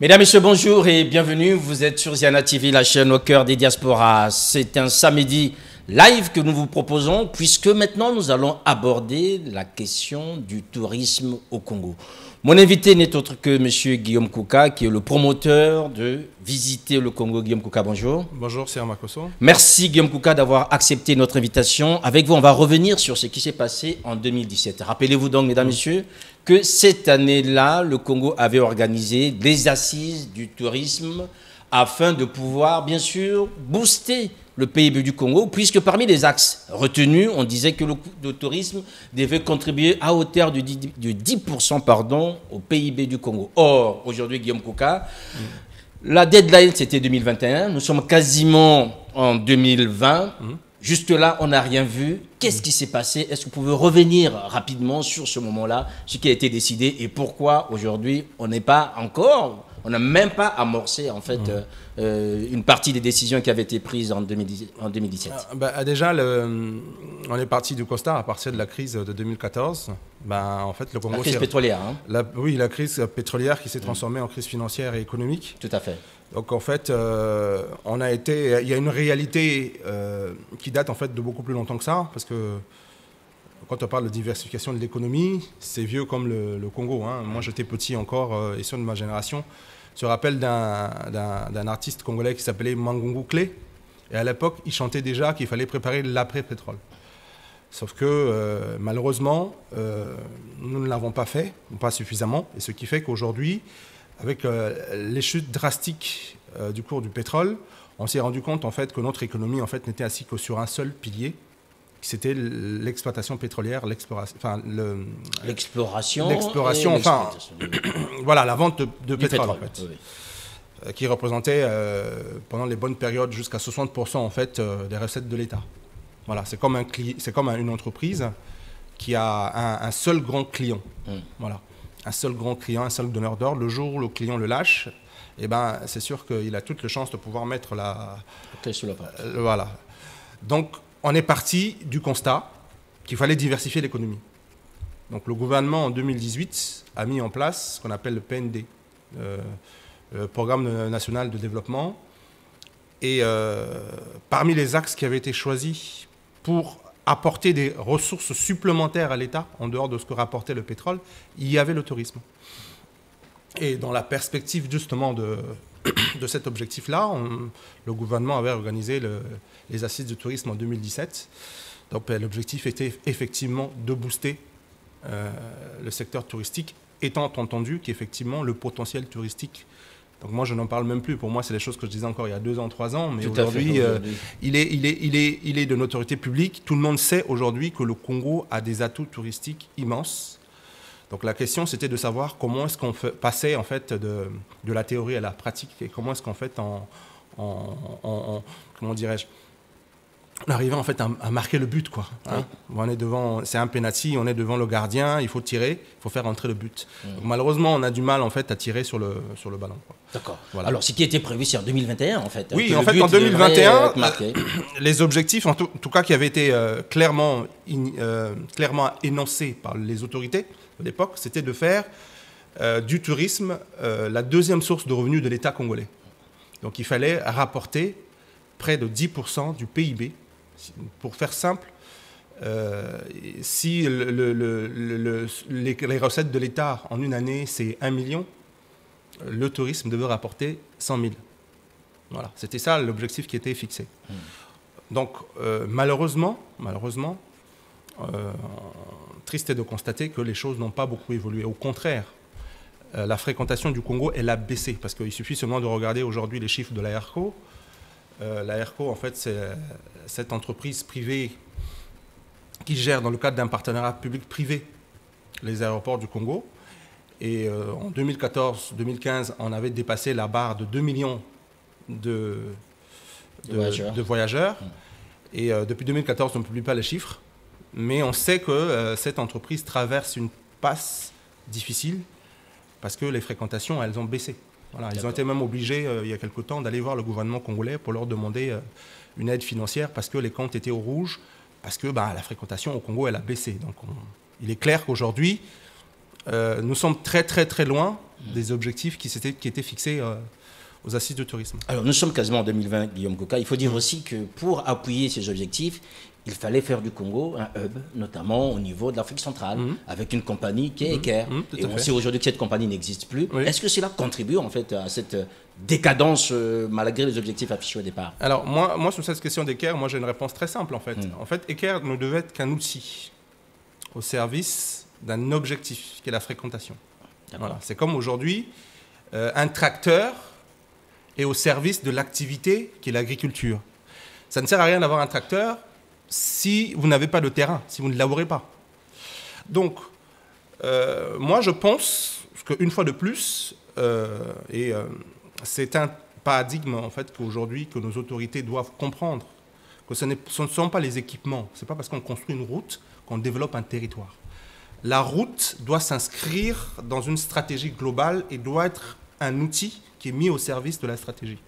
Mesdames, Messieurs, bonjour et bienvenue. Vous êtes sur Ziana TV, la chaîne au cœur des diasporas. C'est un samedi live que nous vous proposons puisque maintenant nous allons aborder la question du tourisme au Congo. Mon invité n'est autre que M. Guillaume Kouka, qui est le promoteur de Visiter le Congo. Guillaume Kouka, bonjour. Bonjour, c'est Amakoso. Merci Guillaume Kouka d'avoir accepté notre invitation. Avec vous, on va revenir sur ce qui s'est passé en 2017. Rappelez-vous donc, mesdames, messieurs, que cette année-là, le Congo avait organisé des assises du tourisme afin de pouvoir, bien sûr, booster le PIB du Congo, puisque parmi les axes retenus, on disait que le tourisme devait contribuer à hauteur de 10% au PIB du Congo. Or, aujourd'hui, Guillaume Kouka, la deadline, c'était 2021. Nous sommes quasiment en 2020. Juste là, on n'a rien vu. Qu'est-ce qui s'est passé? Est-ce que vous pouvez revenir rapidement sur ce moment-là, ce qui a été décidé et pourquoi aujourd'hui, on n'est pas encore, on n'a même pas amorcé en fait une partie des décisions qui avaient été prises en 2017. Déjà, on est parti du constat à partir de la crise de 2014. En fait, le Congo, la crise pétrolière. Hein. Oui, la crise pétrolière qui s'est transformée en crise financière et économique. Tout à fait. Donc en fait, il y a une réalité qui date en fait de beaucoup plus longtemps que ça, parce que quand on parle de diversification de l'économie, c'est vieux comme le Congo. Hein. Moi, j'étais petit encore, issu de ma génération. Je me rappelle d'un artiste congolais qui s'appelait Mangungu Clé. Et à l'époque, il chantait déjà qu'il fallait préparer l'après-pétrole. Sauf que malheureusement, nous ne l'avons pas fait, pas suffisamment. Et ce qui fait qu'aujourd'hui, avec les chutes drastiques du cours du pétrole, on s'est rendu compte en fait, que notre économie en fait, n'était assise que sur un seul pilier, c'était l'exploitation pétrolière, l'exploration, enfin, voilà, la vente de pétrole, en fait, oui. Qui représentait pendant les bonnes périodes jusqu'à 60% en fait, des recettes de l'État. Voilà, c'est comme une entreprise qui a un seul grand client. Voilà. Un seul grand client, un seul donneur d'ordre. Le jour où le client le lâche, eh ben, c'est sûr qu'il a toute la chance de pouvoir mettre la clé sous la porte. Voilà. Donc, on est parti du constat qu'il fallait diversifier l'économie. Donc, le gouvernement, en 2018, a mis en place ce qu'on appelle le PND, le Programme national de développement. Et parmi les axes qui avaient été choisis pour apporter des ressources supplémentaires à l'État, en dehors de ce que rapportait le pétrole, il y avait le tourisme. Et dans la perspective justement de cet objectif-là, le gouvernement avait organisé les assises du tourisme en 2017. Donc l'objectif était effectivement de booster le secteur touristique, étant entendu qu'effectivement le potentiel touristique, donc moi je n'en parle même plus, pour moi c'est des choses que je disais encore il y a 2 ans, 3 ans, mais aujourd'hui il est de notoriété publique. Tout le monde sait aujourd'hui que le Congo a des atouts touristiques immenses. Donc la question c'était de savoir comment est-ce qu'on passait en fait de la théorie à la pratique et comment est-ce qu'en fait comment dirais-je, on arrivait en fait à marquer le but, quoi. Hein. On est devant, c'est un penalty, on est devant le gardien, il faut tirer, il faut faire entrer le but. Donc, malheureusement, on a du mal en fait à tirer sur le ballon. D'accord. Voilà. Alors, ce qui était prévu, c'est en 2021 en fait. Oui, en fait, en 2021, les objectifs, en tout cas, qui avaient été clairement énoncés par les autorités de l'époque, c'était de faire du tourisme la deuxième source de revenus de l'État congolais. Donc, il fallait rapporter près de 10% du PIB. Pour faire simple, si les recettes de l'État en une année, c'est 1 million, le tourisme devait rapporter 100 000. Voilà, c'était ça l'objectif qui était fixé. Donc, malheureusement, triste est de constater que les choses n'ont pas beaucoup évolué. Au contraire, la fréquentation du Congo, elle a baissé, parce qu'il suffit seulement de regarder aujourd'hui les chiffres de l'AERCO. L'AERCO, en fait, c'est cette entreprise privée qui gère, dans le cadre d'un partenariat public-privé, les aéroports du Congo. Et en 2014-2015, on avait dépassé la barre de 2 millions de voyageurs. Et depuis 2014, on ne publie pas les chiffres. Mais on sait que cette entreprise traverse une passe difficile parce que les fréquentations, elles ont baissé. Voilà, ils ont été même obligés, il y a quelque temps, d'aller voir le gouvernement congolais pour leur demander une aide financière parce que les comptes étaient au rouge, parce que la fréquentation au Congo, elle a baissé. Donc il est clair qu'aujourd'hui, nous sommes très très très loin des objectifs qui étaient fixés aux assises du tourisme. Alors, nous sommes quasiment en 2020, Guillaume Coca. Il faut dire aussi que pour appuyer ces objectifs, il fallait faire du Congo un hub, notamment au niveau de l'Afrique centrale, avec une compagnie qui est Eker. Et on sait aujourd'hui que cette compagnie n'existe plus. Oui. Est-ce que cela contribue en fait à cette décadence malgré les objectifs affichés au départ? Alors, moi sur cette question d'Eker, j'ai une réponse très simple en fait. En fait, Eker ne devait être qu'un outil au service d'un objectif, qui est la fréquentation. Voilà. C'est comme aujourd'hui, un tracteur est au service de l'activité qui est l'agriculture. Ça ne sert à rien d'avoir un tracteur si vous n'avez pas de terrain, si vous ne labourez pas. Donc, moi je pense qu'une fois de plus, c'est un paradigme en fait qu'aujourd'hui que nos autorités doivent comprendre, que ce ne sont pas les équipements, ce n'est pas parce qu'on construit une route qu'on développe un territoire. La route doit s'inscrire dans une stratégie globale et doit être un outil qui est mis au service de la stratégie.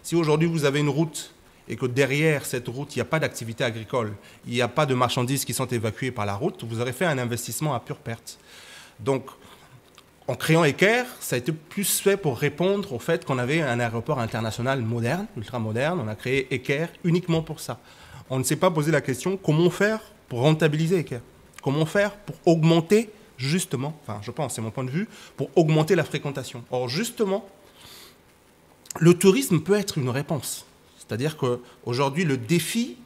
Si aujourd'hui vous avez une route et que derrière cette route, il n'y a pas d'activité agricole, il n'y a pas de marchandises qui sont évacuées par la route, vous aurez fait un investissement à pure perte. Donc, en créant Eker, ça a été plus fait pour répondre au fait qu'on avait un aéroport international moderne, ultra moderne. On a créé Eker uniquement pour ça. On ne s'est pas posé la question comment faire pour rentabiliser Eker. Comment faire pour augmenter, justement, enfin je pense, c'est mon point de vue, pour augmenter la fréquentation. Or, justement, le tourisme peut être une réponse. C'est-à-dire qu'aujourd'hui, le défi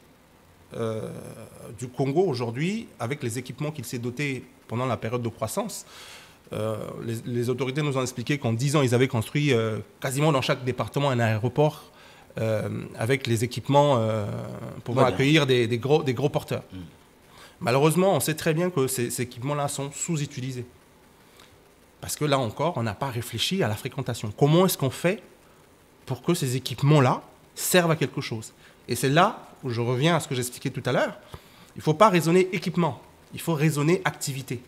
du Congo, aujourd'hui, avec les équipements qu'il s'est doté pendant la période de croissance, les autorités nous ont expliqué qu'en 10 ans, ils avaient construit quasiment dans chaque département un aéroport avec les équipements pouvant accueillir des gros porteurs. Malheureusement, on sait très bien que ces équipements-là sont sous-utilisés. Parce que là encore, on n'a pas réfléchi à la fréquentation. Comment est-ce qu'on fait pour que ces équipements-là servent à quelque chose? Et c'est là où je reviens à ce que j'expliquais tout à l'heure. Il ne faut pas raisonner équipement, il faut raisonner activité.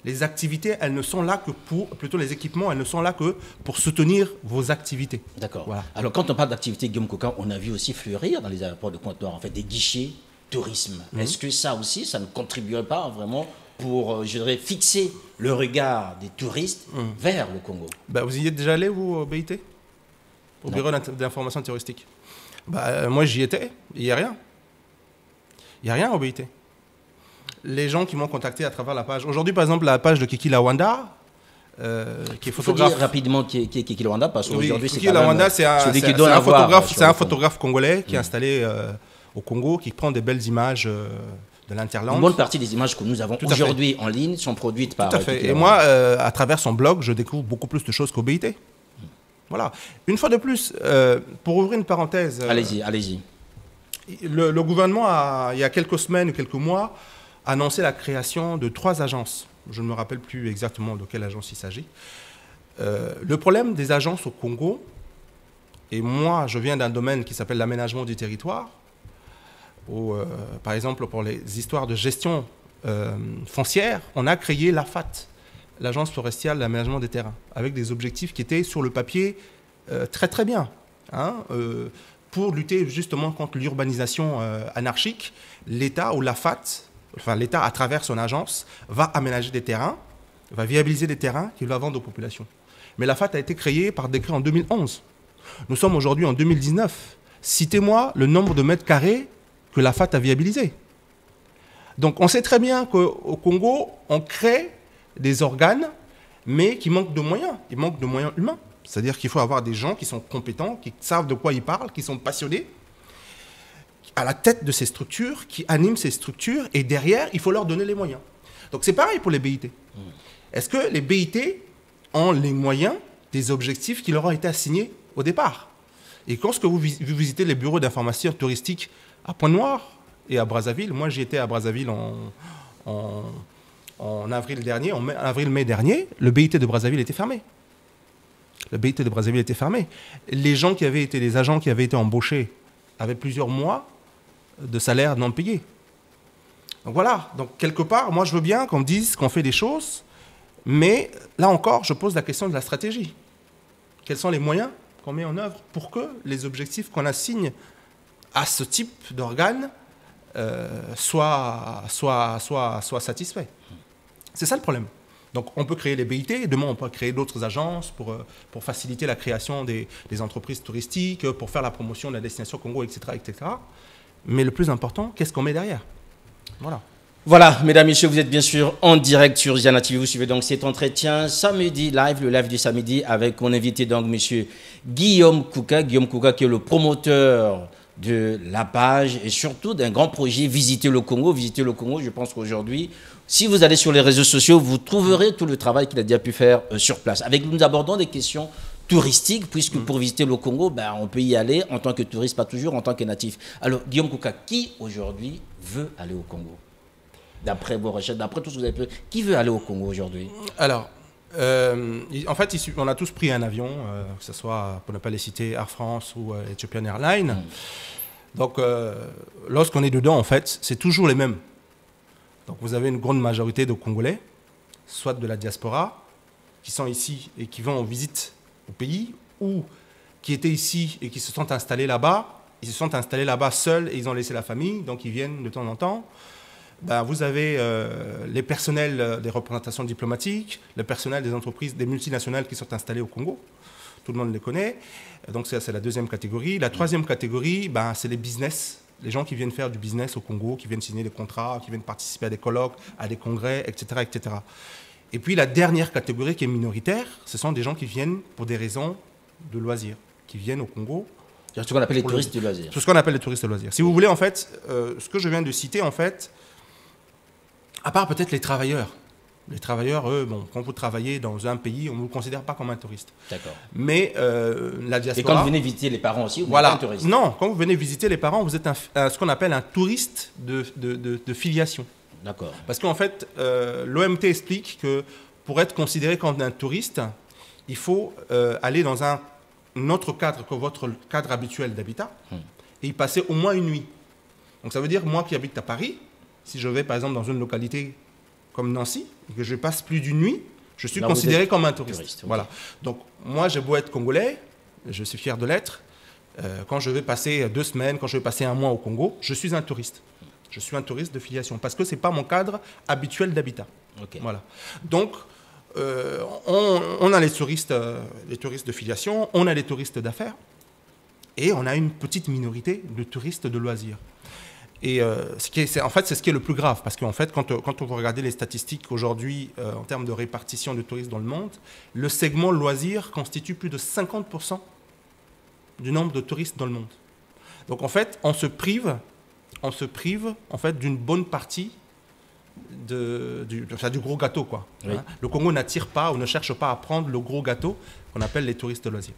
Les activités, elles ne sont là que plutôt les équipements, elles ne sont là que pour soutenir vos activités. D'accord. Voilà. Alors quand on parle d'activité, Guillaume Coca, on a vu aussi fleurir dans les aéroports de Pointe-Noire, en fait, des guichets tourisme. Est-ce que ça aussi, ça ne contribuerait pas vraiment pour, je dirais, fixer le regard des touristes vers le Congo? Vous y êtes déjà allé, vous, au BIT? Au Bureau d'information touristique? Moi, j'y étais, il n'y a rien. Il n'y a rien au BIT. Les gens qui m'ont contacté à travers la page... Aujourd'hui, par exemple, la page de Kiki Lawanda, qui est photographe... Il faut dire rapidement qui est Kiki Lawanda, parce qu'aujourd'hui, c'est Kiki Lawanda, c'est un photographe congolais qui est installé au Congo, qui prend des belles images de l'Interland. Une bonne partie des images que nous avons aujourd'hui en ligne sont produites par... Tout à fait. Et moi, à travers son blog, je découvre beaucoup plus de choses qu'au BIT. Voilà. Une fois de plus, pour ouvrir une parenthèse... Allez-y. Le gouvernement, il y a quelques semaines, quelques mois, a annoncé la création de 3 agences. Je ne me rappelle plus exactement de quelle agence il s'agit. Le problème des agences au Congo, et moi, je viens d'un domaine qui s'appelle l'aménagement du territoire, où, par exemple, pour les histoires de gestion foncière, on a créé l'AFAT, l'Agence forestière de l'aménagement des terrains, avec des objectifs qui étaient sur le papier très très bien, pour lutter justement contre l'urbanisation anarchique. L'État ou l'AFAT, enfin l'État à travers son agence, va aménager des terrains, va viabiliser des terrains qu'il va vendre aux populations. Mais l'AFAT a été créée par décret en 2011. Nous sommes aujourd'hui en 2019. Citez-moi le nombre de mètres carrés que l'AFAT a viabilisé. Donc on sait très bien qu'au Congo, on crée des organes, mais qui manquent de moyens. Il manque de moyens humains. C'est-à-dire qu'il faut avoir des gens qui sont compétents, qui savent de quoi ils parlent, qui sont passionnés, à la tête de ces structures, qui animent ces structures, et derrière, il faut leur donner les moyens. Donc c'est pareil pour les BIT. Est-ce que les BIT ont les moyens des objectifs qui leur ont été assignés au départ? Et lorsque vous visitez les bureaux d'information touristique à Pointe-Noire et à Brazzaville, moi j'y étais à Brazzaville en avril dernier, en avril-mai dernier, le BIT de Brazzaville était fermé. Le BIT de Brazzaville était fermé. Les agents qui avaient été embauchés avaient plusieurs mois de salaire non payé. Donc voilà, donc quelque part, moi je veux bien qu'on me dise qu'on fait des choses, mais là encore, je pose la question de la stratégie. Quels sont les moyens qu'on met en œuvre pour que les objectifs qu'on assigne à ce type d'organes soient satisfaits? C'est ça le problème. Donc on peut créer les BIT, demain on peut créer d'autres agences pour faciliter la création des entreprises touristiques, pour faire la promotion de la destination Congo, etc., etc. Mais le plus important, qu'est-ce qu'on met derrière? Voilà. Voilà, mesdames, messieurs, vous êtes bien sûr en direct sur Ziana TV. Vous suivez donc cet entretien samedi live, le live du samedi, avec mon invité, donc, monsieur Guillaume Kouka. Guillaume Kouka, qui est le promoteur de la page et surtout d'un grand projet Visiter le Congo. Visiter le Congo, je pense qu'aujourd'hui, si vous allez sur les réseaux sociaux, vous trouverez tout le travail qu'il a déjà pu faire sur place. Avec nous abordons des questions touristiques, puisque pour visiter le Congo, ben, on peut y aller en tant que touriste, pas toujours en tant que natif. Alors, Guillaume Kouka, qui aujourd'hui veut aller au Congo? D'après vos recherches, d'après tout ce que vous avez fait, qui veut aller au Congo aujourd'hui? Alors, en fait, on a tous pris un avion, que ce soit, pour ne pas les citer, Air France ou Ethiopian Airlines. Donc, lorsqu'on est dedans, en fait, c'est toujours les mêmes. Donc, vous avez une grande majorité de Congolais, soit de la diaspora, qui sont ici et qui vont en visite au pays, ou qui étaient ici et qui se sont installés là-bas. Ils se sont installés là-bas seuls et ils ont laissé la famille, donc ils viennent de temps en temps. Ben, vous avez les personnels des représentations diplomatiques, le personnel des entreprises, des multinationales qui sont installées au Congo. Tout le monde les connaît. Donc ça, c'est la deuxième catégorie. La troisième catégorie, ben, c'est les business. Les gens qui viennent faire du business au Congo, qui viennent signer des contrats, qui viennent participer à des colloques, à des congrès, etc., etc. Et puis la dernière catégorie qui est minoritaire, ce sont des gens qui viennent pour des raisons de loisirs, qui viennent au Congo. C'est ce qu'on appelle les touristes de loisirs. C'est ce qu'on appelle les touristes de loisirs. Si vous voulez, en fait, ce que je viens de citer, en fait, à part peut-être les travailleurs. Les travailleurs, eux, bon, quand vous travaillez dans un pays, on ne vous considère pas comme un touriste. D'accord. Mais la diaspora... Et quand vous venez visiter les parents aussi, vous n'êtes voilà, pas un touriste? Non, quand vous venez visiter les parents, vous êtes ce qu'on appelle un touriste de filiation. D'accord. Parce qu'en fait, l'OMT explique que pour être considéré comme un touriste, il faut aller dans un autre cadre que votre cadre habituel d'habitat et y passer au moins une nuit. Donc ça veut dire, moi qui habite à Paris, si je vais par exemple dans une localité comme Nancy et que je passe plus d'une nuit, je suis considéré comme un touriste. Okay. Voilà. Donc moi, j'ai beau être congolais, je suis fier de l'être. Quand je vais passer 2 semaines, quand je vais passer un mois au Congo, je suis un touriste. Je suis un touriste de filiation parce que ce n'est pas mon cadre habituel d'habitat. Okay. Voilà. Donc, on a les touristes de filiation, on a les touristes d'affaires et on a une petite minorité de touristes de loisirs. Et en fait, c'est ce qui est le plus grave, parce qu'en fait, quand on va regarder les statistiques aujourd'hui en termes de répartition de touristes dans le monde, le segment loisirs constitue plus de 50% du nombre de touristes dans le monde. Donc en fait, on se prive en fait d'une bonne partie du gros gâteau, quoi. Oui. Hein? Le Congo n'attire pas ou ne cherche pas à prendre le gros gâteau qu'on appelle les touristes de loisirs.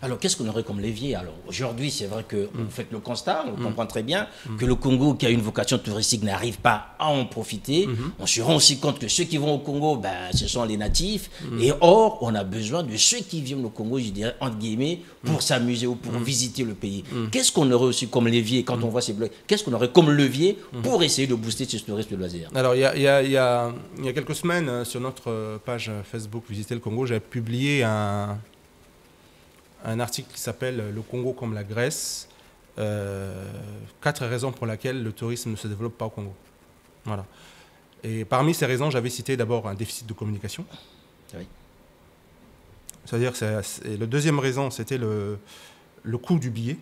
Alors, qu'est-ce qu'on aurait comme levier? Alors, aujourd'hui, c'est vrai que vous faites le constat, on comprend très bien que le Congo, qui a une vocation touristique, n'arrive pas à en profiter. On se rend aussi compte que ceux qui vont au Congo, ben, ce sont les natifs. Et or, on a besoin de ceux qui viennent au Congo, je dirais, entre guillemets, pour s'amuser ou pour visiter le pays. Qu'est-ce qu'on aurait aussi comme levier, quand on voit ces blogs, qu'est-ce qu'on aurait comme levier pour essayer de booster ces touristes de loisirs? Alors, il y a quelques semaines, sur notre page Facebook Visiter le Congo, j'ai publié un article qui s'appelle « Le Congo comme la Grèce », 4 raisons pour lesquelles le tourisme ne se développe pas au Congo. Voilà. Et parmi ces raisons, j'avais cité d'abord un déficit de communication. Oui. C'est-à-dire que la deuxième raison, c'était le coût du billet.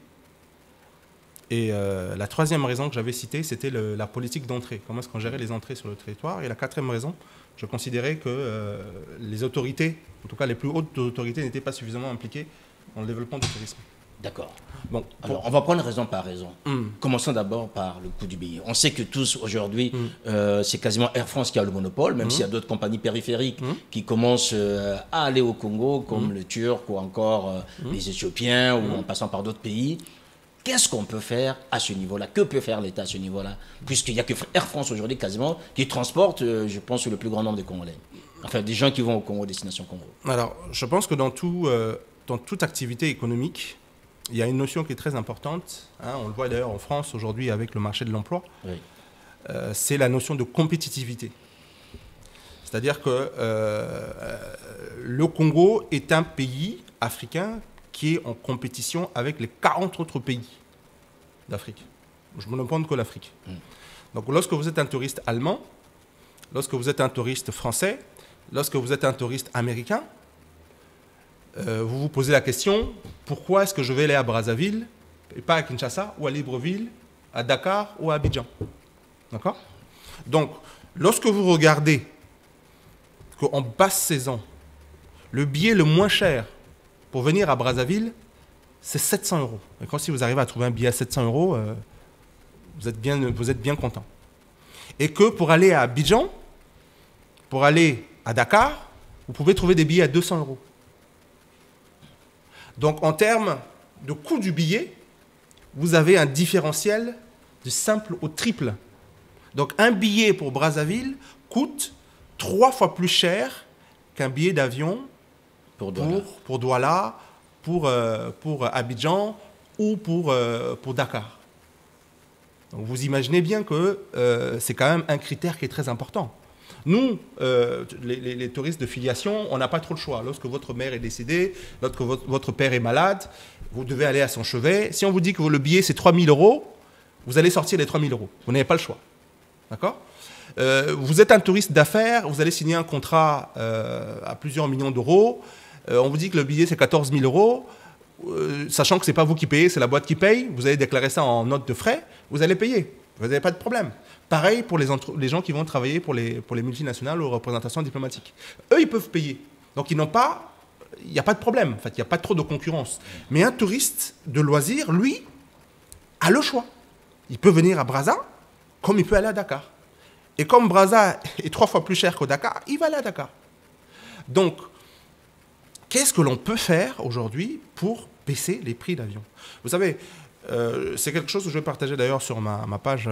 Et la troisième raison que j'avais citée, c'était la politique d'entrée. Comment est-ce qu'on gérait les entrées sur le territoire. Et la quatrième raison, je considérais que les autorités, en tout cas les plus hautes autorités, n'étaient pas suffisamment impliquées dans le développement du tourisme. D'accord. Bon, alors on va prendre raison par raison. Commençons d'abord par le coût du billet. On sait que tous aujourd'hui, c'est quasiment Air France qui a le monopole, même s'il y a d'autres compagnies périphériques qui commencent à aller au Congo, comme le Turc ou encore les Éthiopiens, ou en passant par d'autres pays. Qu'est-ce qu'on peut faire à ce niveau-là? Que peut faire l'État à ce niveau-là? Puisqu'il n'y a que Air France aujourd'hui quasiment qui transporte, je pense, le plus grand nombre de Congolais. Enfin, des gens qui vont au Congo, destination Congo. Alors, je pense que dans toute activité économique, il y a une notion qui est très importante. Hein, on le voit d'ailleurs en France aujourd'hui avec le marché de l'emploi. Oui. C'est la notion de compétitivité. C'est-à-dire que le Congo est un pays africain qui est en compétition avec les 40 autres pays d'Afrique. Je ne me demande que l'Afrique. Donc lorsque vous êtes un touriste allemand, lorsque vous êtes un touriste français, lorsque vous êtes un touriste américain, vous vous posez la question, pourquoi est-ce que je vais aller à Brazzaville et pas à Kinshasa ou à Libreville, à Dakar ou à Abidjan? D'accord? Donc, lorsque vous regardez qu'en basse saison, le billet le moins cher pour venir à Brazzaville, c'est 700 €. Et quand si vous arrivez à trouver un billet à 700 €, vous êtes bien content. Et que pour aller à Abidjan, pour aller à Dakar, vous pouvez trouver des billets à 200 €. Donc, en termes de coût du billet, vous avez un différentiel du simple au triple. Donc, un billet pour Brazzaville coûte 3 fois plus cher qu'un billet d'avion pour Douala, pour Abidjan ou pour Dakar. Donc, vous imaginez bien que c'est quand même un critère qui est très important. Nous, les touristes de filiation, on n'a pas trop le choix. Lorsque votre mère est décédée, lorsque votre père est malade, vous devez aller à son chevet. Si on vous dit que le billet c'est 3 000 €, vous allez sortir les 3 000 €. Vous n'avez pas le choix. D'accord ? Vous êtes un touriste d'affaires, vous allez signer un contrat à plusieurs millions d'euros. On vous dit que le billet c'est 14 000 €. Sachant que ce n'est pas vous qui payez, c'est la boîte qui paye. Vous allez déclarer ça en note de frais. Vous allez payer. Vous n'avez pas de problème. Pareil pour les gens qui vont travailler pour les multinationales ou représentations diplomatiques. Eux, ils peuvent payer. Donc, il n'y a pas de problème. En fait, il n'y a pas trop de concurrence. Mais un touriste de loisirs, lui, a le choix. Il peut venir à Brazza comme il peut aller à Dakar. Et comme Brazza est 3 fois plus cher que Dakar, il va aller à Dakar. Donc, qu'est-ce que l'on peut faire aujourd'hui pour baisser les prix d'avion? Vous savez, c'est quelque chose que je vais partager d'ailleurs sur ma page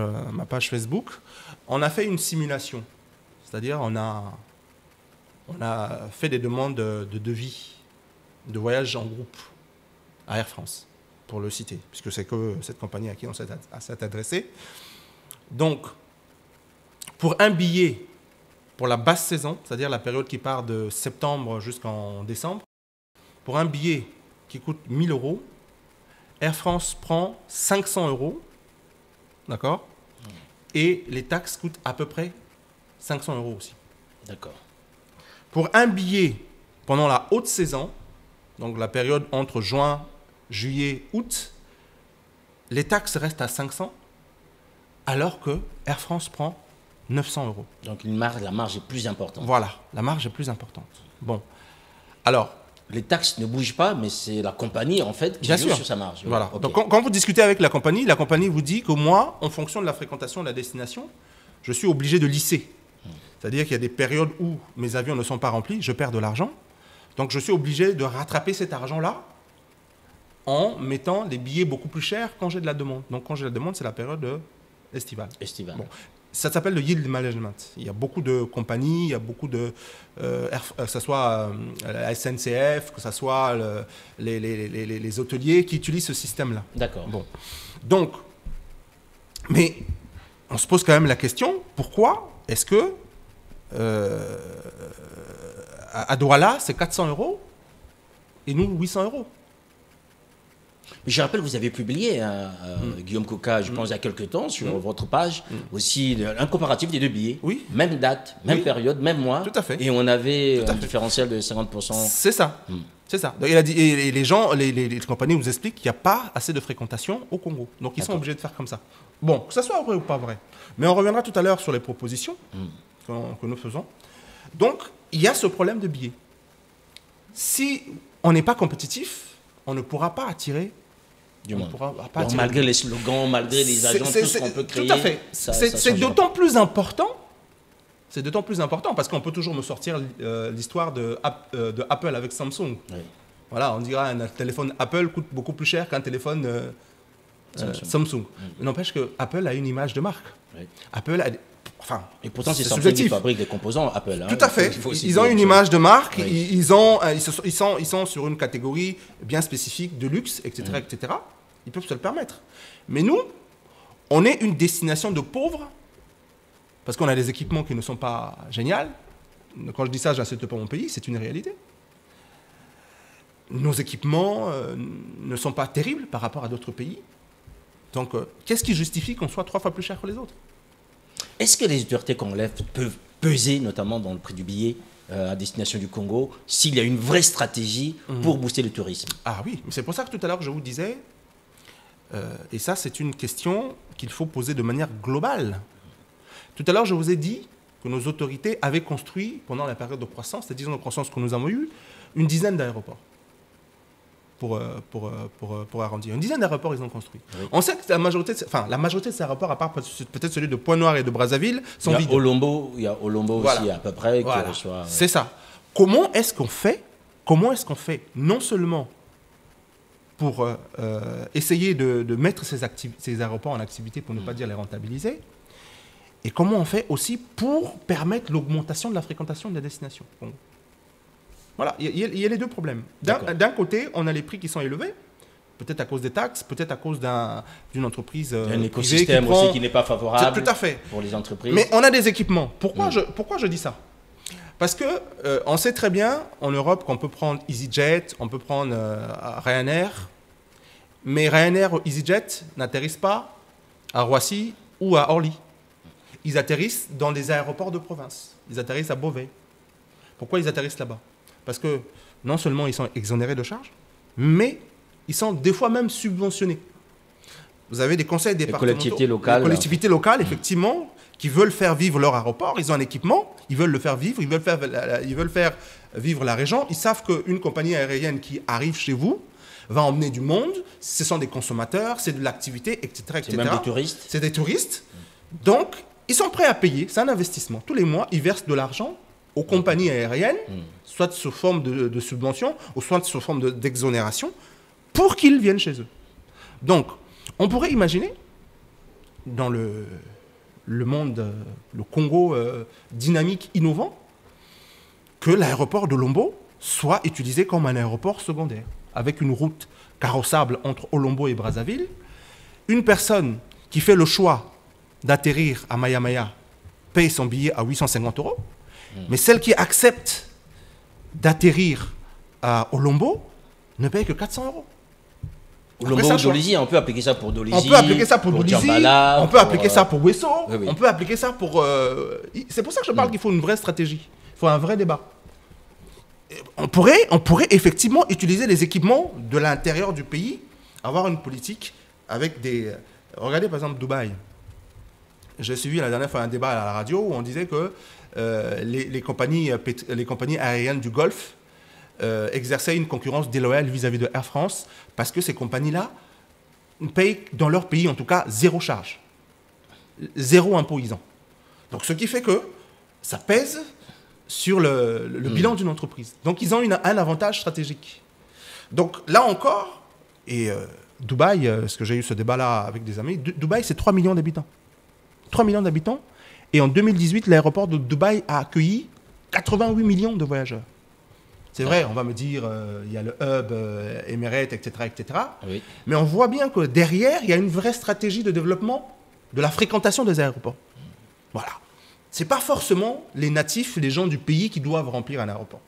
Facebook. On a fait une simulation. C'est-à-dire, on a fait des demandes de devis, de voyage en groupe à Air France, pour le citer, puisque c'est que cette compagnie à qui on s'est adressé. Donc, pour un billet pour la basse saison, c'est-à-dire la période qui part de septembre jusqu'en décembre, pour un billet qui coûte 1 000 €, Air France prend 500 €, d'accord? Et les taxes coûtent à peu près 500 € aussi. D'accord. Pour un billet pendant la haute saison, donc la période entre juin, juillet, août, les taxes restent à 500, alors que Air France prend 900 €. Donc la marge est plus importante. Voilà, la marge est plus importante. Bon, alors... Les taxes ne bougent pas, mais c'est la compagnie, en fait, qui joue sur sa marge. Voilà. Okay. Donc, quand vous discutez avec la compagnie vous dit que moi, en fonction de la fréquentation de la destination, je suis obligé de lisser. C'est-à-dire qu'il y a des périodes où mes avions ne sont pas remplis, je perds de l'argent. Donc, je suis obligé de rattraper cet argent-là en mettant des billets beaucoup plus chers quand j'ai de la demande. Donc, quand j'ai de la demande, c'est la période estivale. Bon. Ça s'appelle le yield management. Il y a beaucoup de compagnies, il y a beaucoup de... que ce soit la SNCF, que ce soit les hôteliers qui utilisent ce système-là. D'accord. Bon. Donc, mais on se pose quand même la question, pourquoi est-ce que à Douala, c'est 400 € et nous, 800 €? Je rappelle, vous avez publié, Guillaume Coca, je pense, il y a quelques temps, sur votre page, aussi un comparatif des deux billets. Oui. Même date, même période, même mois. Tout à fait. Et on avait un différentiel de 50%. C'est ça. C'est ça. Donc, il a dit, et les gens, les compagnies nous expliquent qu'il n'y a pas assez de fréquentation au Congo. Donc, ils sont obligés de faire comme ça. Bon, que ça soit vrai ou pas vrai. Mais on reviendra tout à l'heure sur les propositions que nous faisons. Donc, il y a ce problème de billets. Si on n'est pas compétitif, on ne pourra pas attirer du monde. Malgré les slogans, malgré les agents, tout ce qu'on peut créer. Tout à fait. C'est d'autant plus important. C'est d'autant plus important parce qu'on peut toujours me sortir l'histoire de Apple avec Samsung. Oui. Voilà, on dira un téléphone Apple coûte beaucoup plus cher qu'un téléphone Samsung. N'empêche que Apple a une image de marque. Oui. Apple a... Enfin, et pourtant, c'est Samsung qui fabrique des composants Apple. Tout à fait. Ils ont une image de marque, oui. ils sont sur une catégorie bien spécifique de luxe, etc., etc. Ils peuvent se le permettre. Mais nous, on est une destination de pauvres parce qu'on a des équipements qui ne sont pas géniaux. Quand je dis ça, je n'insiste pas mon pays, c'est une réalité. Nos équipements ne sont pas terribles par rapport à d'autres pays. Donc, qu'est-ce qui justifie qu'on soit 3 fois plus cher que les autres ? Est-ce que les autorités congolaises peuvent peser, notamment dans le prix du billet, à destination du Congo s'il y a une vraie stratégie pour booster le tourisme. Ah oui, c'est pour ça que tout à l'heure je vous disais, et ça c'est une question qu'il faut poser de manière globale. Tout à l'heure je vous ai dit que nos autorités avaient construit, pendant la période de croissance, les 10 ans de croissance que nous avons eu, une dizaine d'aéroports. Pour arrondir. Une dizaine d'aéroports, ils ont construit. Oui. On sait que la majorité de ces aéroports, à part peut-être celui de Pointe-Noire et de Brazzaville, sont vides. Il y a Olombo aussi, à peu près. Voilà. C'est ça. Comment est-ce qu'on fait non seulement pour essayer de mettre ces aéroports en activité, pour ne pas dire les rentabiliser, et comment on fait aussi pour permettre l'augmentation de la fréquentation de la destination. Bon. Voilà, il y a les deux problèmes. D'un côté, on a les prix qui sont élevés, peut-être à cause des taxes, peut-être à cause d'une entreprise privée. Un écosystème aussi qui n'est pas favorable tout à fait. Pour les entreprises. Mais on a des équipements. Pourquoi je dis ça? Parce que on sait très bien en Europe qu'on peut prendre EasyJet, on peut prendre Ryanair, mais Ryanair ou EasyJet n'atterrissent pas à Roissy ou à Orly. Ils atterrissent dans des aéroports de province. Ils atterrissent à Beauvais. Pourquoi ils atterrissent là-bas? Parce que non seulement ils sont exonérés de charges, mais ils sont des fois même subventionnés. Vous avez des conseils départementaux, des collectivités locales, effectivement, qui veulent faire vivre leur aéroport. Ils ont un équipement, ils veulent le faire vivre, ils veulent faire vivre la région. Ils savent qu'une compagnie aérienne qui arrive chez vous va emmener du monde. Ce sont des consommateurs, c'est de l'activité, etc. C'est même des touristes. C'est des touristes. Donc, ils sont prêts à payer. C'est un investissement. Tous les mois, ils versent de l'argent aux compagnies aériennes, soit sous forme de subvention, ou soit sous forme d'exonération, pour qu'ils viennent chez eux. Donc, on pourrait imaginer, dans le monde, le Congo dynamique, innovant, que l'aéroport de Olombo soit utilisé comme un aéroport secondaire, avec une route carrossable entre Olombo et Brazzaville. Une personne qui fait le choix d'atterrir à Maya paye son billet à 850 €. Mais celle qui accepte d'atterrir à Olombo ne paye que 400 €. Olombo ou Dolisie, on peut appliquer ça pour Dolisie. On peut appliquer ça pour Dolisie, on peut appliquer ça pour Wesso, oui. On peut appliquer ça pour... C'est pour ça que je parle qu'il faut une vraie stratégie, il faut un vrai débat. On pourrait effectivement utiliser les équipements de l'intérieur du pays, avoir une politique avec des... Regardez par exemple Dubaï. J'ai suivi la dernière fois un débat à la radio où on disait que les compagnies aériennes du Golfe exerçaient une concurrence déloyale vis-à-vis de Air France parce que ces compagnies-là payent, dans leur pays en tout cas, zéro charge, zéro impôt isant. Donc ce qui fait que ça pèse sur le bilan d'une entreprise. Donc ils ont un avantage stratégique. Donc là encore, et Dubaï, parce que j'ai eu ce débat-là avec des amis, Dubaï c'est 3 millions d'habitants. 3 millions d'habitants. Et en 2018, l'aéroport de Dubaï a accueilli 88 millions de voyageurs. C'est vrai, on va me dire, il y a le hub, Emirates, etc. etc. Oui. Mais on voit bien que derrière, il y a une vraie stratégie de développement de la fréquentation des aéroports. Voilà. Ce n'est pas forcément les natifs, les gens du pays qui doivent remplir un aéroport.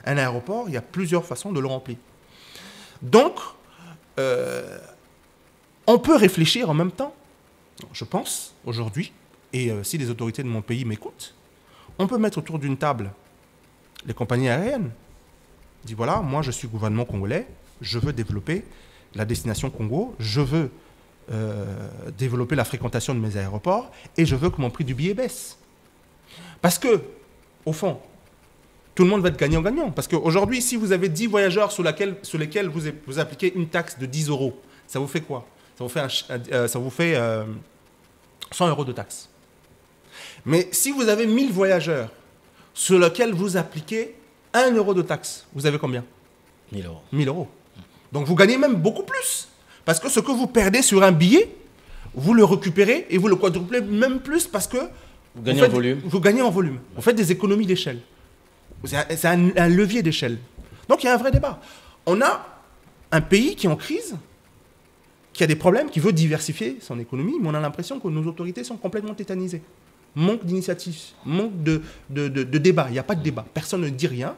Un aéroport, il y a plusieurs façons de le remplir. Donc, on peut réfléchir en même temps, je pense, aujourd'hui, et si les autorités de mon pays m'écoutent, on peut mettre autour d'une table les compagnies aériennes. Dit voilà, moi je suis gouvernement congolais, je veux développer la destination Congo, je veux développer la fréquentation de mes aéroports et je veux que mon prix du billet baisse. Parce que, au fond, tout le monde va être gagnant-gagnant. Parce qu'aujourd'hui, si vous avez 10 voyageurs sur lesquels vous appliquez une taxe de 10 €, ça vous fait quoi? Ça vous fait 100 € de taxe. Mais si vous avez 1000 voyageurs sur lesquels vous appliquez 1 € de taxe, vous avez combien? 1000 €. 1000 €. Donc vous gagnez même beaucoup plus. Parce que ce que vous perdez sur un billet, vous le récupérez et vous le quadruplez même plus parce que vous gagnez en volume. Vous gagnez en volume. Vous faites des économies d'échelle. C'est un levier d'échelle. Donc il y a un vrai débat. On a un pays qui est en crise, qui a des problèmes, qui veut diversifier son économie, mais on a l'impression que nos autorités sont complètement tétanisées. Manque d'initiative, manque de débat. Il n'y a pas de débat. Personne ne dit rien.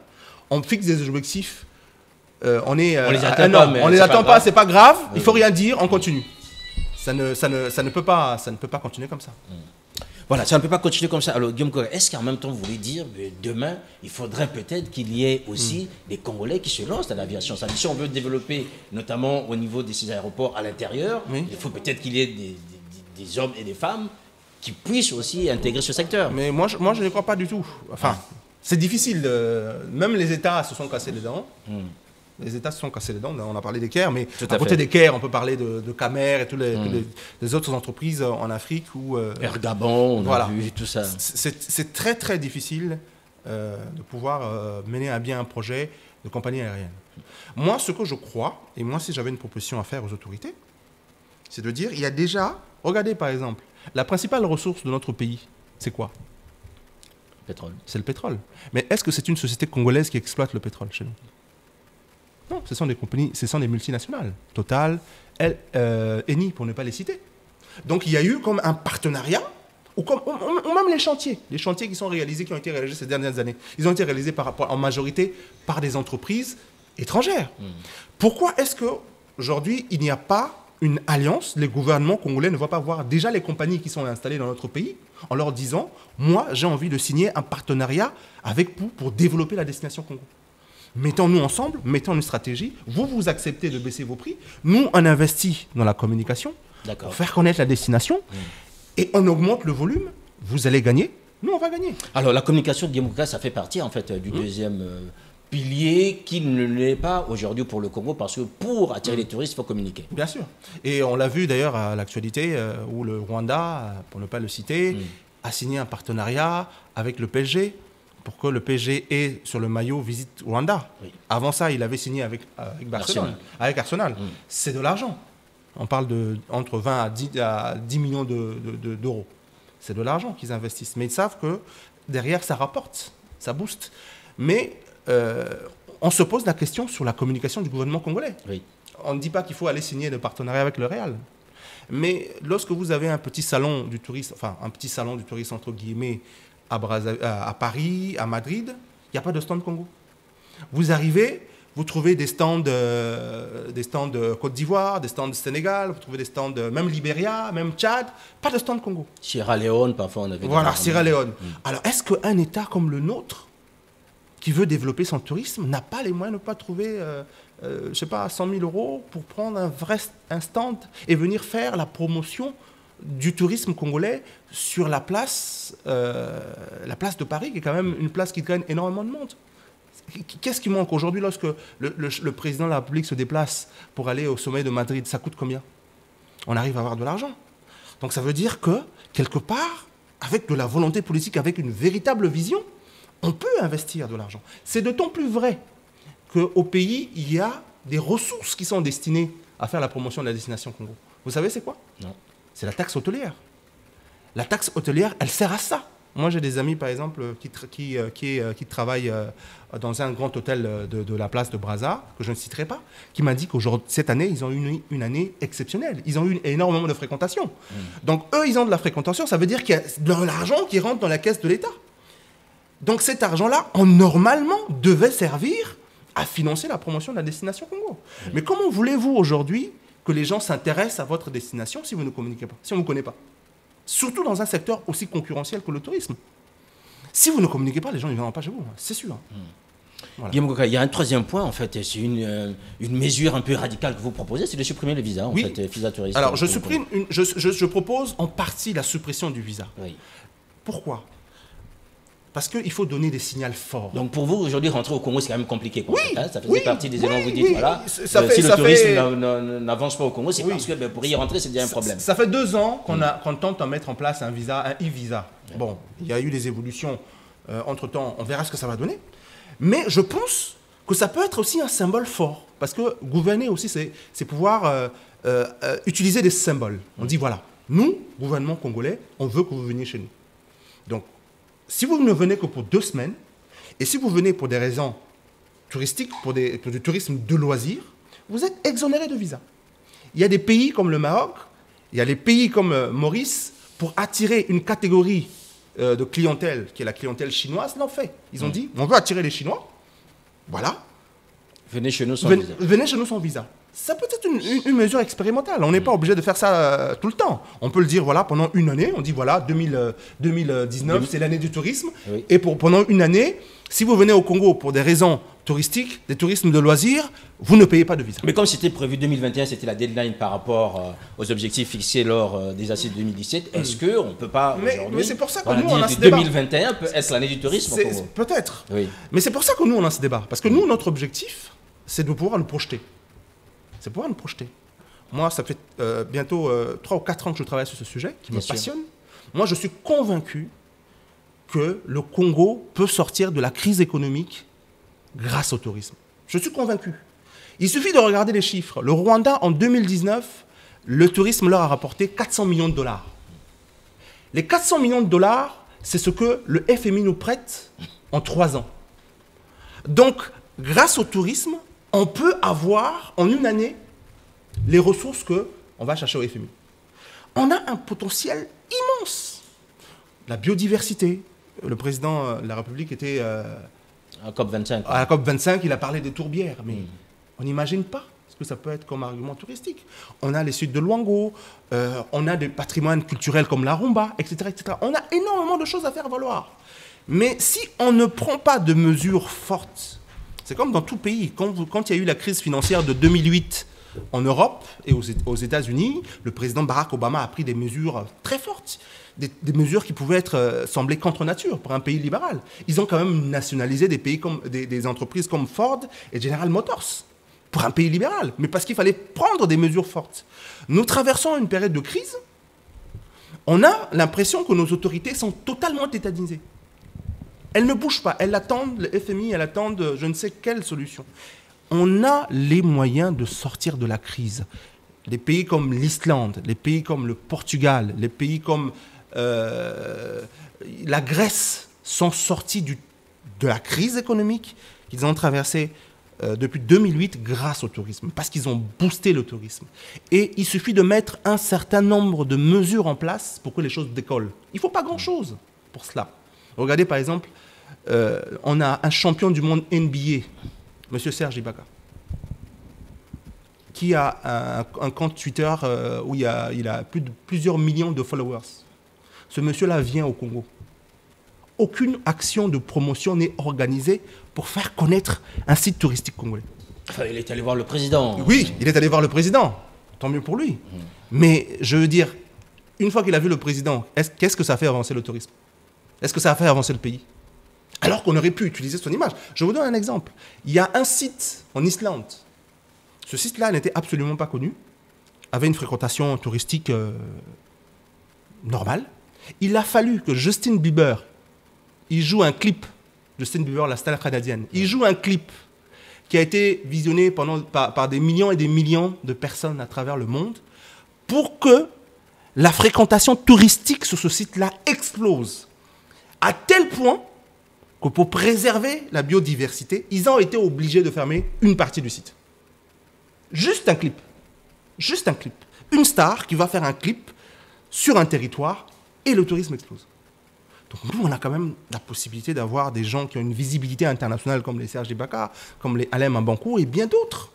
On fixe des objectifs. On les attend pas, c'est pas grave. Il faut rien dire, on continue. Ça ne peut pas continuer comme ça. Voilà, ça ne peut pas continuer comme ça. Alors, Guillaume Correa, est-ce qu'en même temps, vous voulez dire que demain, il faudrait peut-être qu'il y ait aussi des Congolais qui se lancent dans l'aviation? Si on veut développer, notamment au niveau de ces aéroports à l'intérieur, il faut peut-être qu'il y ait des hommes et des femmes qui puissent aussi intégrer ce secteur. Mais moi, je ne crois pas du tout. Enfin, c'est difficile. Même les États se sont cassés les dents. Les États se sont cassés les dents. On a parlé des Caire, mais à côté des Caire, on peut parler de Camer et toutes les autres entreprises en Afrique où... Ergabon, on a vu tout ça. C'est très, très difficile de pouvoir mener à bien un projet de compagnie aérienne. Moi, ce que je crois, et moi, si j'avais une proposition à faire aux autorités, c'est de dire, il y a déjà... Regardez, par exemple, la principale ressource de notre pays, c'est quoi? Pétrole. C'est le pétrole. Mais est-ce que c'est une société congolaise qui exploite le pétrole chez nous? Non, ce sont des compagnies, ce sont des multinationales. Total, Eni, pour ne pas les citer. Donc il y a eu comme un partenariat, ou même les chantiers qui sont réalisés, qui ont été réalisés ces dernières années, ils ont été réalisés en majorité par des entreprises étrangères. Pourquoi est-ce qu'aujourd'hui, il n'y a pas une alliance? Les gouvernements congolais ne voient pas voir déjà les compagnies qui sont installées dans notre pays en leur disant, moi, j'ai envie de signer un partenariat avec vous pour développer la destination Congo. Mettons-nous ensemble, mettons une stratégie. Vous acceptez de baisser vos prix. Nous, on investit dans la communication pour faire connaître la destination et on augmente le volume. Vous allez gagner. Nous, on va gagner. Alors, la communication de Guillaume Correa, ça fait partie, en fait, du deuxième pilier qui ne l'est pas aujourd'hui pour le Congo, parce que pour attirer les touristes, il faut communiquer. Bien sûr. Et on l'a vu d'ailleurs à l'actualité où le Rwanda, pour ne pas le citer, a signé un partenariat avec le PSG pour que le PSG ait sur le maillot visite Rwanda. Avant ça, il avait signé avec Barcelone, avec Arsenal. C'est de l'argent. On parle entre 20 à 10 millions d'euros. C'est de l'argent qu'ils investissent. Mais ils savent que derrière, ça rapporte, ça booste. Mais on se pose la question sur la communication du gouvernement congolais. On ne dit pas qu'il faut aller signer de partenariat avec le Real. Mais lorsque vous avez un petit salon du tourisme, entre guillemets, à Paris, à Madrid, il n'y a pas de stand Congo. Vous arrivez, vous trouvez des stands Côte d'Ivoire, des stands Sénégal, vous trouvez des stands même Libéria, même Tchad, pas de stand Congo. Sierra Leone, parfois on avait... Voilà, Sierra Leone. Alors, est-ce qu'un État comme le nôtre, qui veut développer son tourisme, n'a pas les moyens de ne pas trouver, 100 000 euros pour prendre un stand et venir faire la promotion du tourisme congolais sur la place de Paris, qui est quand même une place qui gagne énormément de monde. Qu'est-ce qui manque aujourd'hui lorsque le président de la République se déplace pour aller au sommet de Madrid? Ça coûte combien? On arrive à avoir de l'argent. Donc ça veut dire que, quelque part, avec de la volonté politique, avec une véritable vision, on peut investir de l'argent. C'est d'autant plus vrai qu'au pays, il y a des ressources qui sont destinées à faire la promotion de la destination Congo. Vous savez c'est quoi? Non. C'est la taxe hôtelière. La taxe hôtelière, elle sert à ça. Moi, j'ai des amis, par exemple, qui travaillent dans un grand hôtel de la place de Brazza, que je ne citerai pas, qui m'a dit qu'aujourd'hui, cette année, ils ont eu une année exceptionnelle. Ils ont eu énormément de fréquentation. Donc, eux, ils ont de la fréquentation. Ça veut dire qu'il y a de l'argent qui rentre dans la caisse de l'État. Donc, cet argent-là, normalement, devait servir à financer la promotion de la destination Congo. Mais comment voulez-vous aujourd'hui que les gens s'intéressent à votre destination si vous ne communiquez pas, si on ne vous connaît pas? Surtout dans un secteur aussi concurrentiel que le tourisme. Si vous ne communiquez pas, les gens ne viendront pas chez vous, c'est sûr. Voilà. Guillaume Correa, il y a un troisième point, en fait, c'est une mesure un peu radicale que vous proposez, c'est de supprimer le visa, visa touristique. Alors, je propose en partie la suppression du visa. Pourquoi? Parce qu'il faut donner des signaux forts. Donc pour vous, aujourd'hui, rentrer au Congo, c'est quand même compliqué. Ça faisait partie des éléments où vous dites, voilà, si le tourisme n'avance pas au Congo, c'est parce que pour y rentrer, c'est déjà un problème. Ça fait 2 ans qu'on tente de mettre en place un e-visa. Bon, il y a eu des évolutions entre-temps, on verra ce que ça va donner. Mais je pense que ça peut être aussi un symbole fort. Parce que gouverner aussi, c'est pouvoir utiliser des symboles. On dit, voilà, nous, gouvernement congolais, on veut que vous veniez chez nous. Donc, si vous ne venez que pour 2 semaines, et si vous venez pour des raisons touristiques, pour du tourisme de loisirs, vous êtes exonéré de visa. Il y a des pays comme le Maroc, il y a des pays comme Maurice, pour attirer une catégorie de clientèle, qui est la clientèle chinoise, l'ont fait. Ils ont dit, on veut attirer les Chinois, voilà, Venez chez nous sans visa. Venez chez nous sans visa. Ça peut être une mesure expérimentale. On n'est pas obligé de faire ça tout le temps. On peut le dire, voilà, pendant une année. On dit, voilà, 2019, c'est l'année du tourisme. Oui. Et pendant une année, si vous venez au Congo pour des raisons touristiques, des tourismes de loisirs, vous ne payez pas de visa. Mais comme c'était prévu 2021, c'était la deadline par rapport aux objectifs fixés lors des assises de 2017, est-ce qu'on ne peut pas aujourd'hui... Mais c'est pour ça que nous, on a ce débat. 2021 peut être l'année du tourisme au Congo. Peut-être. Oui. Mais c'est pour ça que nous, on a ce débat. Parce que nous, notre objectif, c'est de pouvoir nous projeter. C'est pouvoir nous projeter. Moi, ça fait bientôt 3 ou 4 ans que je travaille sur ce sujet, qui me passionne. Moi, je suis convaincu que le Congo peut sortir de la crise économique grâce au tourisme. Je suis convaincu. Il suffit de regarder les chiffres. Le Rwanda, en 2019, le tourisme leur a rapporté 400 millions de dollars. Les 400 millions de dollars, c'est ce que le FMI nous prête en 3 ans. Donc, grâce au tourisme, on peut avoir en une année les ressources qu'on va chercher au FMI. On a un potentiel immense. La biodiversité. Le président de la République était à la COP25. À la COP25, il a parlé des tourbières. Mais on n'imagine pas ce que ça peut être comme argument touristique. On a les sites de Luango, on a des patrimoines culturels comme la rumba, etc., etc. On a énormément de choses à faire valoir. Mais si on ne prend pas de mesures fortes, c'est comme dans tout pays. Quand il y a eu la crise financière de 2008 en Europe et aux États-Unis, le président Barack Obama a pris des mesures très fortes, des mesures qui pouvaient sembler contre nature pour un pays libéral. Ils ont quand même nationalisé des entreprises comme Ford et General Motors pour un pays libéral, mais parce qu'il fallait prendre des mesures fortes. Nous traversons une période de crise. On a l'impression que nos autorités sont totalement tétanisées. Elles ne bougent pas, elles attendent le FMI, elles attendent je ne sais quelle solution. On a les moyens de sortir de la crise. Les pays comme l'Islande, les pays comme le Portugal, les pays comme la Grèce sont sortis de la crise économique qu'ils ont traversée depuis 2008 grâce au tourisme, parce qu'ils ont boosté le tourisme. Et il suffit de mettre un certain nombre de mesures en place pour que les choses décollent. Il ne faut pas grand-chose pour cela. Regardez par exemple, on a un champion du monde NBA, M. Serge Ibaka, qui a un compte Twitter où il a plusieurs millions de followers. Ce monsieur-là vient au Congo. Aucune action de promotion n'est organisée pour faire connaître un site touristique congolais. Enfin, il est allé voir le président. Oui, il est allé voir le président. Tant mieux pour lui. Mais je veux dire, une fois qu'il a vu le président, qu'est-ce que ça fait avancer le tourisme ? Est-ce que ça a fait avancer le pays? Alors qu'on aurait pu utiliser son image. Je vous donne un exemple. Il y a un site en Islande. Ce site-là n'était absolument pas connu, avait une fréquentation touristique normale. Il a fallu que Justin Bieber, il joue un clip, Justin Bieber, la star canadienne, il joue un clip qui a été visionné par des millions et des millions de personnes à travers le monde pour que la fréquentation touristique sur ce site-là explose. À tel point que pour préserver la biodiversité, ils ont été obligés de fermer une partie du site. Juste un clip. Juste un clip. Une star qui va faire un clip sur un territoire et le tourisme explose. Donc nous, on a quand même la possibilité d'avoir des gens qui ont une visibilité internationale comme les Serge Ibaka, comme les Alain Mambankou et bien d'autres.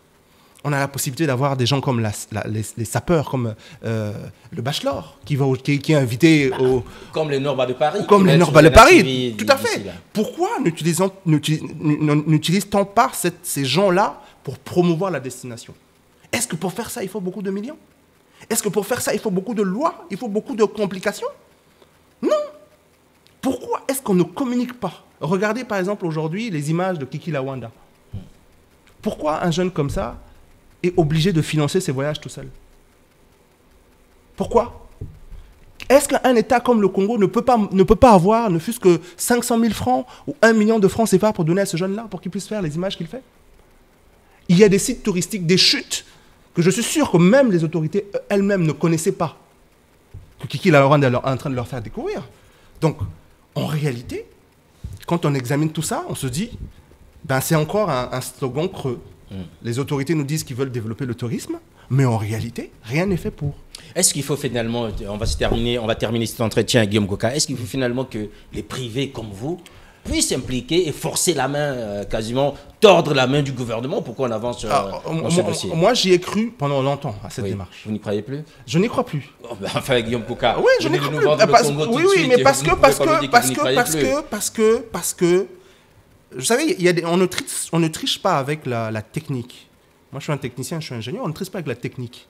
On a la possibilité d'avoir des gens comme les sapeurs, comme le Bachelor, qui est invité au... Comme les Norba de Paris. Comme les Norba de Paris, tout à fait. Pourquoi n'utilise-t-on pas ces gens-là pour promouvoir la destination? Est-ce que pour faire ça, il faut beaucoup de millions? Est-ce que pour faire ça, il faut beaucoup de lois? Il faut beaucoup de complications? Non. Pourquoi est-ce qu'on ne communique pas? Regardez par exemple aujourd'hui les images de Kiki Lawanda. Pourquoi un jeune comme ça est obligé de financer ses voyages tout seul? Pourquoi? Est-ce qu'un État comme le Congo ne peut pas avoir ne fût-ce que 500 000 francs ou 1 million de francs CFA pour donner à ce jeune-là, pour qu'il puisse faire les images qu'il fait? Il y a des sites touristiques, des chutes, que je suis sûr que même les autorités elles-mêmes ne connaissaient pas, que Kiki Lawanda est en train de leur faire découvrir. Donc, en réalité, quand on examine tout ça, on se dit, ben, c'est encore un slogan creux. Les autorités nous disent qu'ils veulent développer le tourisme, mais en réalité, rien n'est fait pour. Est-ce qu'il faut finalement, on va terminer cet entretien, Guillaume Koka, est-ce qu'il faut finalement que les privés comme vous puisse impliquer et forcer la main, quasiment tordre la main du gouvernement pour qu'on avance dans ce dossier. Moi, j'y ai cru pendant longtemps à cette démarche. Vous n'y croyez plus? Je n'y crois plus. Oh, ben, enfin, Guillaume Kouka, oui, je n'y crois plus. Oui, mais parce que, vous savez, on ne triche pas avec la technique. Moi, je suis un technicien, je suis ingénieur, on ne triche pas avec la technique.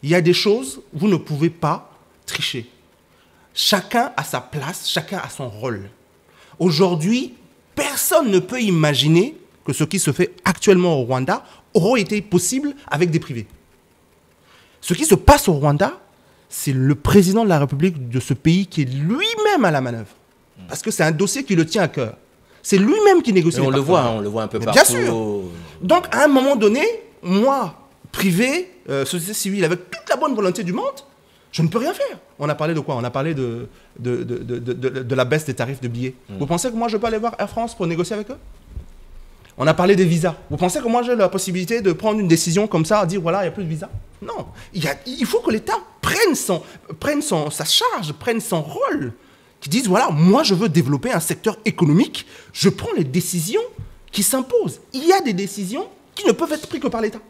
Il y a des choses, vous ne pouvez pas tricher. Chacun a sa place, chacun a son rôle. Aujourd'hui, personne ne peut imaginer que ce qui se fait actuellement au Rwanda aurait été possible avec des privés. Ce qui se passe au Rwanda, c'est le président de la République de ce pays qui est lui-même à la manœuvre. Parce que c'est un dossier qui le tient à cœur. C'est lui-même qui négocie. On le voit un peu partout. Bien sûr. Donc, à un moment donné, moi, privé, société civile, avec toute la bonne volonté du monde, je ne peux rien faire. On a parlé de quoi? On a parlé de la baisse des tarifs de billets. Vous pensez que moi, je peux aller voir Air France pour négocier avec eux? On a parlé des visas. Vous pensez que moi, j'ai la possibilité de prendre une décision comme ça, à dire, voilà, il n'y a plus de visa? Non. Il faut que l'État prenne sa charge, prenne son rôle, qui dise, voilà, moi, je veux développer un secteur économique, je prends les décisions qui s'imposent. Il y a des décisions qui ne peuvent être prises que par l'État.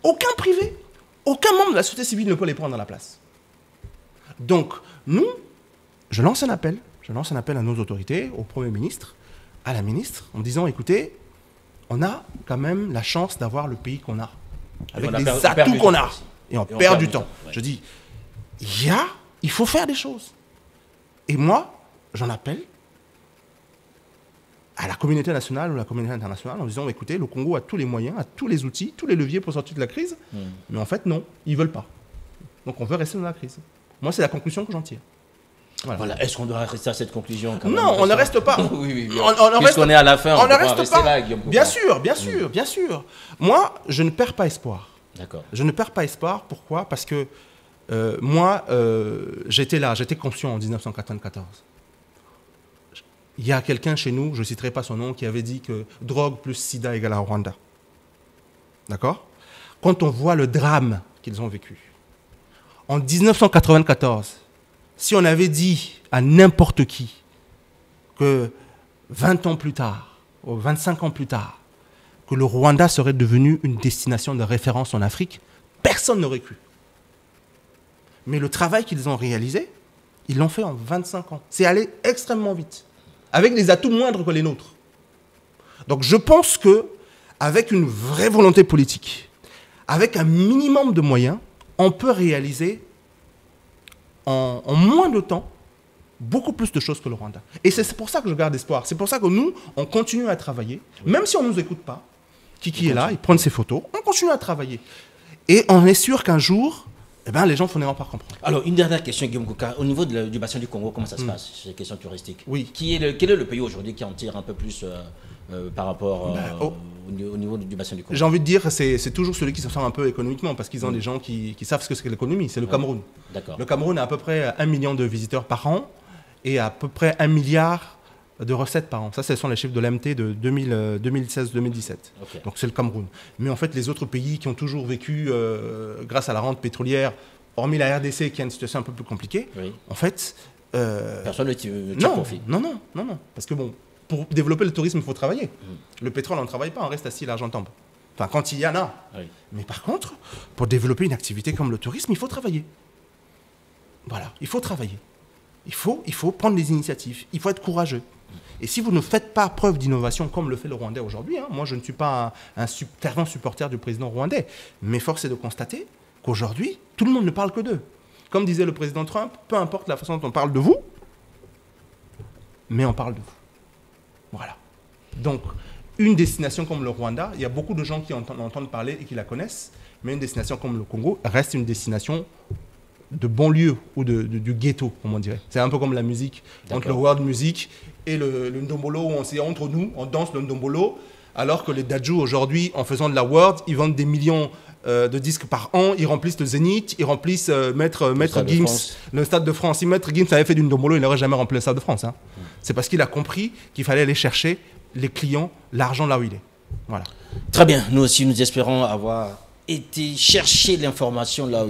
Aucun privé, aucun membre de la société civile ne peut les prendre à la place. Donc, nous, je lance un appel à nos autorités, au Premier ministre, à la ministre, en disant, écoutez, on a quand même la chance d'avoir le pays qu'on a, avec les atouts qu'on a. Et on perd du temps. Ouais. Je dis, il faut faire des choses. Et moi, j'en appelle à la communauté nationale ou la communauté internationale en disant, écoutez, le Congo a tous les moyens, a tous les outils, tous les leviers pour sortir de la crise. Mais en fait, non, ils ne veulent pas. Donc on veut rester dans la crise. Moi, c'est la conclusion que j'en tire. Voilà. Est-ce qu'on doit rester à cette conclusion quand même? Non, on ne reste pas. Oui. Puisqu'on est à la fin, on ne reste pas. Là, Guillaume. Bien sûr. Moi, je ne perds pas espoir. D'accord. Je ne perds pas espoir. Pourquoi? Parce que moi, j'étais là, j'étais conscient en 1994. Il y a quelqu'un chez nous, je ne citerai pas son nom, qui avait dit que drogue plus sida égale à Rwanda. D'accord? Quand on voit le drame qu'ils ont vécu, en 1994, si on avait dit à n'importe qui que 20 ans plus tard, ou 25 ans plus tard, que le Rwanda serait devenu une destination de référence en Afrique, personne n'aurait cru. Mais le travail qu'ils ont réalisé, ils l'ont fait en 25 ans. C'est allé extrêmement vite, avec des atouts moindres que les nôtres. Donc je pense qu'avec une vraie volonté politique, avec un minimum de moyens, on peut réaliser en moins de temps beaucoup plus de choses que le Rwanda. Et c'est pour ça que je garde espoir. C'est pour ça que nous, on continue à travailler, même si on ne nous écoute pas. Kiki est là, il prend ses photos, on continue à travailler. Et on est sûr qu'un jour, les gens finiront par comprendre. Alors, une dernière question, Guillaume Kouka. Au niveau du bassin du Congo, comment ça se passe, ces questions touristiques? Oui. Quel est le pays aujourd'hui qui en tire un peu plus par rapport au niveau du bassin du Congo? J'ai envie de dire que c'est toujours celui qui se sent un peu économiquement, parce qu'ils ont des gens qui savent ce que c'est l'économie. C'est le Cameroun. D'accord. Le Cameroun a à peu près 1 million de visiteurs par an et à peu près 1 milliard de recettes par an. Ça, ce sont les chiffres de l'AMT de 2016-2017. Okay. Donc c'est le Cameroun. Mais en fait, les autres pays qui ont toujours vécu grâce à la rente pétrolière, hormis la RDC qui a une situation un peu plus compliquée, en fait... personne ne tire profit. Non. Parce que bon, pour développer le tourisme, il faut travailler. Le pétrole, on ne travaille pas, on reste assis, l'argent tombe. Enfin, quand il y en a. Oui. Mais par contre, pour développer une activité comme le tourisme, il faut travailler. Voilà, il faut travailler. Il faut prendre des initiatives. Il faut être courageux. Et si vous ne faites pas preuve d'innovation comme le fait le Rwandais aujourd'hui, moi je ne suis pas un fervent supporter du président rwandais, mais force est de constater qu'aujourd'hui, tout le monde ne parle que d'eux. Comme disait le président Trump, peu importe la façon dont on parle de vous, mais on parle de vous. Voilà. Donc, une destination comme le Rwanda, il y a beaucoup de gens qui entendent parler et qui la connaissent, mais une destination comme le Congo reste une destination de banlieue ou du ghetto, comme on dirait. C'est un peu comme la musique, entre le world music et le ndombolo, où entre nous, on danse le ndombolo, alors que les Dajou aujourd'hui, en faisant de la world, ils vendent des millions de disques par an, ils remplissent le Zénith, ils remplissent Maître Gims, le Stade de France. Si Maître Gims avait fait du ndombolo, il n'aurait jamais rempli le Stade de France. C'est parce qu'il a compris qu'il fallait aller chercher les clients, l'argent là où il est. Voilà. Très bien, nous aussi nous espérons avoir été chercher l'information là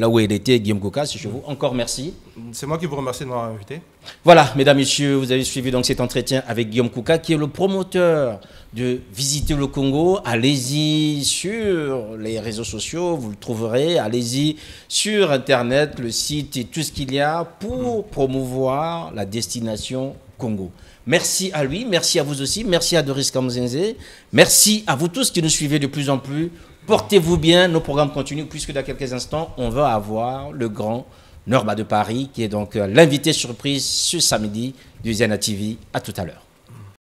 où elle était, Guillaume Kouka, c'est chez vous. Encore merci. C'est moi qui vous remercie de m'avoir invité. Voilà, mesdames, messieurs, vous avez suivi donc cet entretien avec Guillaume Kouka, qui est le promoteur de Visiter le Congo. Allez-y sur les réseaux sociaux, vous le trouverez. Allez-y sur Internet, le site et tout ce qu'il y a pour promouvoir la destination Congo. Merci à lui, merci à vous aussi, merci à Doris Kamzenze, merci à vous tous qui nous suivez de plus en plus. Portez-vous bien, nos programmes continuent, puisque dans quelques instants, on va avoir le grand Norma de Paris, qui est donc l'invité surprise ce samedi du Zena TV. À tout à l'heure.